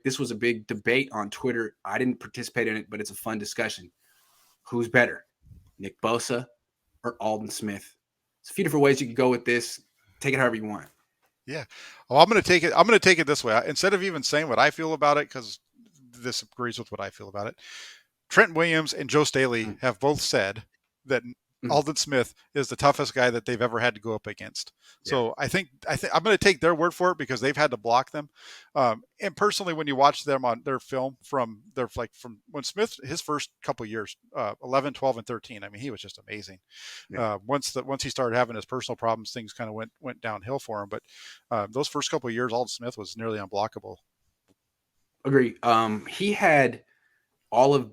this was a big debate on Twitter. I didn't participate in it, but it's a fun discussion. Who's better, Nick Bosa or Aldon Smith? There's a few different ways you could go with this. Take it however you want. Yeah. Well, I'm going to take it. I'm going to take it this way. Instead of even saying what I feel about it, because this agrees with what I feel about it. Trent Williams and Joe Staley have both said that Aldon Smith is the toughest guy that they've ever had to go up against. Yeah. So I think I'm going to take their word for it because they've had to block them. And personally, when you watch them on their film from when Smith, his first couple of years, 11, 12, and 13, I mean, he was just amazing. Yeah. Once he started having his personal problems, things kind of went downhill for him. But those first couple of years, Aldon Smith was nearly unblockable. Agree. He had all of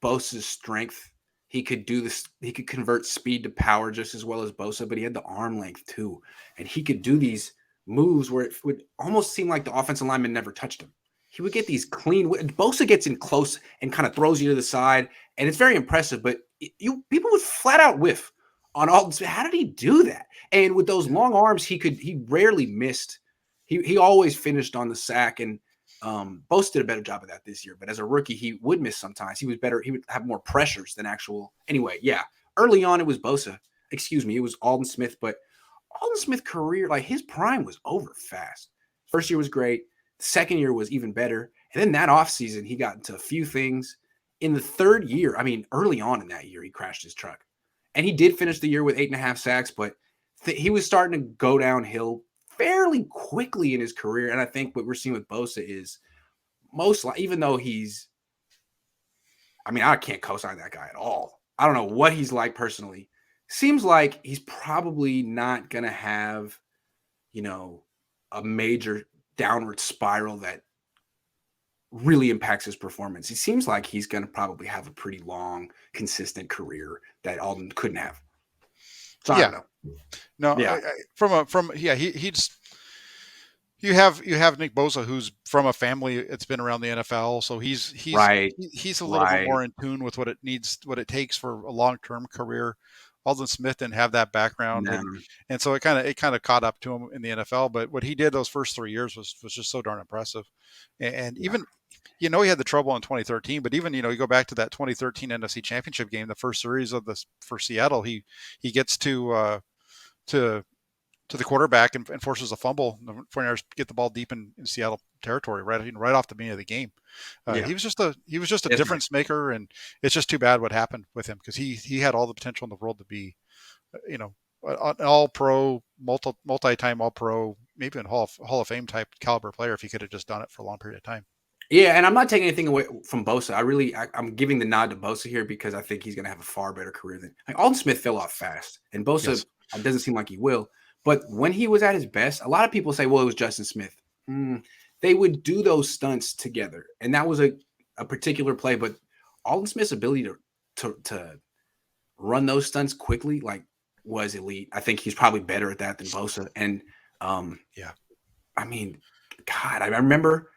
Bosa's strength. He could do this. He could convert speed to power just as well as Bosa, but he had the arm length too. And he could do these moves where it would almost seem like the offensive lineman never touched him. He would get these clean. Bosa gets in close and kind of throws you to the side, and it's very impressive. But people would flat out whiff on Aldon Smith. How did he do that? And with those long arms, he rarely missed. He always finished on the sack, and Bosa did a better job of that this year, but as a rookie, he would miss sometimes. He was better. He would have more pressures than actual. Anyway, yeah. Early on, it was Bosa. Excuse me, it was Aldon Smith, but Aldon Smith's career, like his prime was over fast. First year was great. Second year was even better. And then that offseason, he got into a few things. In the third year, I mean, early on in that year, he crashed his truck. And he did finish the year with 8.5 sacks, but he was starting to go downhill fairly quickly in his career. And I think what we're seeing with Bosa is even though I can't co-sign that guy at all. I don't know what he's like personally. Seems like he's probably not going to have, a major downward spiral that really impacts his performance. It seems like he's going to probably have a pretty long, consistent career that Aldon couldn't have. So I don't know. No, yeah. You have Nick Bosa, who's from a family that's been around the NFL, so he's right. He's a little bit more in tune with what it takes for a long-term career. Aldon Smith didn't have that background, and so it kind of caught up to him in the NFL. But what he did those first 3 years was just so darn impressive. And even he had the trouble in 2013, but even you go back to that 2013 NFC Championship game, the first series for Seattle, he gets to the quarterback and forces a fumble. The 49ers get the ball deep in Seattle territory right off the beginning of the game. He was just a difference maker, and it's just too bad what happened with him because he had all the potential in the world to be, an all-pro, multi-time all-pro, maybe in Hall of Fame type caliber player if he could have just done it for a long period of time. Yeah, and I'm not taking anything away from Bosa. I'm giving the nod to Bosa here because I think he's going to have a far better career than Aldon Smith fell off fast, and Bosa doesn't seem like he will. But when he was at his best, a lot of people say, well, it was Justin Smith. They would do those stunts together. And that was a particular play. But Aldon Smith's ability to run those stunts quickly, was elite. I think he's probably better at that than Bosa. And, I mean, God, I remember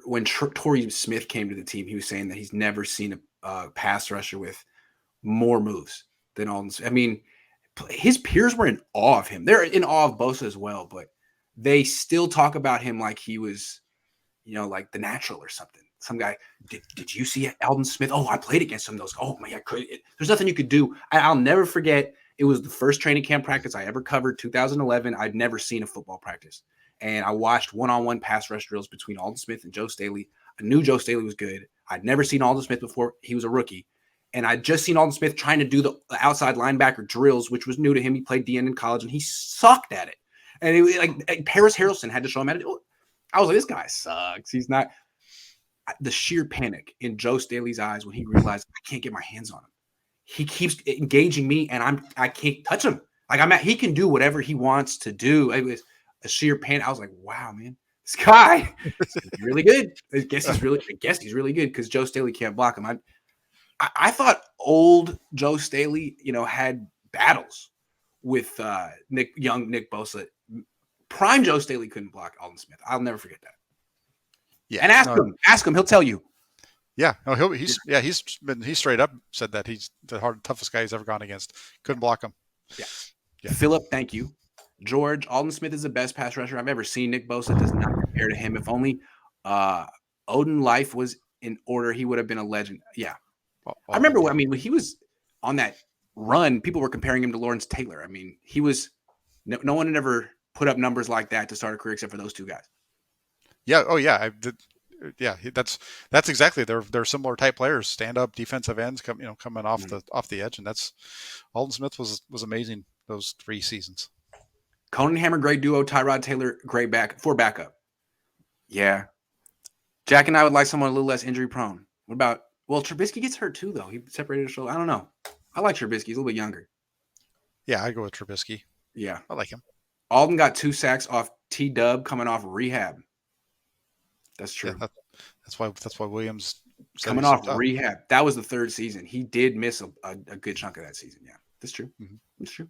when Torrey Smith came to the team, he was saying that he's never seen a pass rusher with more moves than Aldon Smith. I mean, his peers were in awe of him. They're in awe of Bosa as well, but they still talk about him like he was, like the natural or something. Some guy, did you see Aldon Smith? Oh, I played against him. Oh my God, there's nothing you could do. I'll never forget. It was the first training camp practice I ever covered, 2011. I'd never seen a football practice. And I watched one-on-one pass rush drills between Aldon Smith and Joe Staley. I knew Joe Staley was good. I'd never seen Aldon Smith before. He was a rookie. And I'd just seen Aldon Smith trying to do the outside linebacker drills, which was new to him. He played DN in college, and he sucked at it. And it Paris Harrelson had to show him how to do it. I was like, this guy sucks. He's not. The sheer panic in Joe Staley's eyes when he realized I can't get my hands on him. He keeps engaging me, and I can't touch him. He can do whatever he wants to do. It was a sheer panic. I was like, wow, man, this guy is really good. I guess he's really good because Joe Staley can't block him. I thought old Joe Staley, had battles with Nick Bosa. Prime Joe Staley couldn't block Aldon Smith. I'll never forget that. Yeah, and ask him. He'll tell you. Yeah, no, he's straight up said that he's the toughest guy he's ever gone against. Couldn't block him. Yeah. Philip, thank you. George, Aldon Smith is the best pass rusher I've ever seen. Nick Bosa does not compare to him. If only Odin Life was in order. He would have been a legend. Yeah. I Alden, remember, yeah. I mean, when he was on that run, people were comparing him to Lawrence Taylor. I mean, he was no one had ever put up numbers like that to start a career except for those two guys. Yeah. Oh, yeah. I did. Yeah, that's exactly. They're similar type players, stand up defensive ends, coming off the edge, and that's Aldon Smith was amazing those 3 seasons. Cohn and Hammer, great duo. Tyrod Taylor, great backup. Yeah, Jack and I would like someone a little less injury prone. What about? Well, Trubisky gets hurt too, though. He separated his shoulder. I don't know. I like Trubisky. He's a little bit younger. Yeah, I go with Trubisky. Yeah, I like him. Aldon got 2 sacks off T-Dub coming off rehab. That's true. Yeah, that's why Williams coming off rehab. That was the 3rd season. He did miss a good chunk of that season. Yeah, that's true. Mm-hmm. That's true.